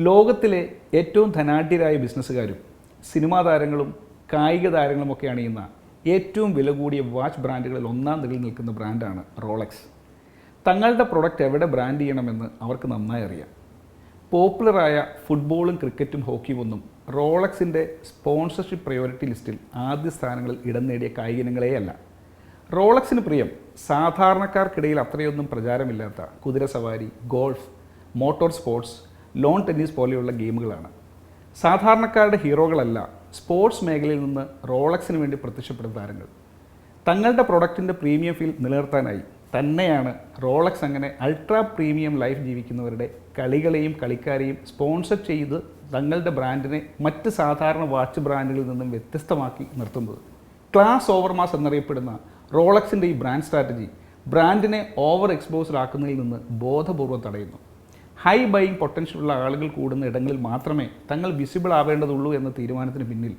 ലോകത്തിലെ ഏറ്റവും ധനാഢ്യരായ ബിസിനസ്സുകാരും സിനിമാ താരങ്ങളും കായിക താരങ്ങളുമൊക്കെ അണിയുന്ന ഏറ്റവും വില കൂടിയ വാച്ച് ബ്രാൻഡുകളിൽ ഒന്നാം നിലയിൽ നിൽക്കുന്ന ബ്രാൻഡാണ് റോളക്സ്. തങ്ങളുടെ പ്രൊഡക്റ്റ് എവിടെ ബ്രാൻഡ് ചെയ്യണമെന്ന് അവർക്ക് നന്നായി അറിയാം. പോപ്പുലറായ ഫുട്ബോളും ക്രിക്കറ്റും ഹോക്കിയും ഒന്നും റോളക്സിൻ്റെ സ്പോൺസർഷിപ്പ് പ്രയോറിറ്റി ലിസ്റ്റിൽ ആദ്യ സ്ഥാനങ്ങളിൽ ഇടം നേടിയ കായിക ഇനങ്ങളെയല്ല. റോളക്സിന് പ്രിയം സാധാരണക്കാർക്കിടയിൽ അത്രയൊന്നും പ്രചാരമില്ലാത്ത കുതിരസവാരി, golf, motor sports, loan tennis പോലെയുള്ള ഗെയിമുകളാണ്. സാധാരണക്കാരുടെ ഹീറോകളല്ല സ്പോർട്സ് മേഖലയിൽ നിന്ന് റോളക്സിന് വേണ്ടി പ്രത്യക്ഷപ്പെടുന്ന താരങ്ങൾ. തങ്ങളുടെ പ്രൊഡക്റ്റിൻ്റെ പ്രീമിയം ഫീൽ നിലനിർത്താനായി തന്നെയാണ് റോളക്സ് അങ്ങനെ അൾട്രാ പ്രീമിയം ലൈഫ് ജീവിക്കുന്നവരുടെ കളികളെയും കളിക്കാരെയും സ്പോൺസർ ചെയ്ത് തങ്ങളുടെ ബ്രാൻഡിനെ മറ്റ് സാധാരണ വാച്ച് ബ്രാൻഡുകളിൽ നിന്നും വ്യത്യസ്തമാക്കി നിർത്തുന്നത്. ക്ലാസ് ഓവർ മാസ് എന്നറിയപ്പെടുന്ന റോളക്സിൻ്റെ ഈ ബ്രാൻഡ് സ്ട്രാറ്റജി ബ്രാൻഡിനെ ഓവർ എക്സ്പോസ്ഡ് ആക്കുന്നതിൽ നിന്ന് ബോധപൂർവ്വം തടയുന്നു. ഹൈ ബൈയിങ് പൊട്ടൻഷ്യലുള്ള ആളുകൾ കൂടുന്ന ഇടങ്ങളിൽ മാത്രമേ തങ്ങൾ വിസിബിൾ ആവേണ്ടതുള്ളൂ എന്ന തീരുമാനത്തിന് പിന്നിൽ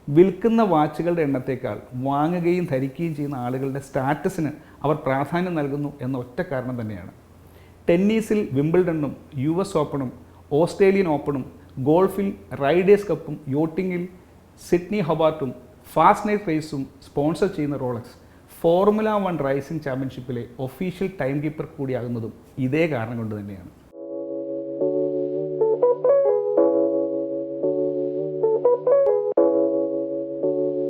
വിൽക്കുന്ന വാച്ചുകളുടെ എണ്ണത്തേക്കാൾ വാങ്ങുകയും ധരിക്കുകയും ചെയ്യുന്ന ആളുകളുടെ സ്റ്റാറ്റസിന് അവർ പ്രാധാന്യം നൽകുന്നു എന്ന ഒറ്റ കാരണം തന്നെയാണ്. ടെന്നീസിൽ വിംബിൾഡണും US ഓപ്പണും ഓസ്ട്രേലിയൻ ഓപ്പണും ഗോൾഫിൽ റൈഡേഴ്സ് കപ്പും യോട്ടിങ്ങിൽ സിഡ്നി ഹൊബാർട്ടും ഫാസ്റ്റ് നൈറ്റ് റേസും സ്പോൺസർ ചെയ്യുന്ന റോളക്സ് ഫോർമുല 1 റൈസിംഗ് ചാമ്പ്യൻഷിപ്പിലെ ഒഫീഷ്യൽ ടൈം കീപ്പർ കൂടിയാകുന്നതും ഇതേ കാരണം കൊണ്ട് തന്നെയാണ്.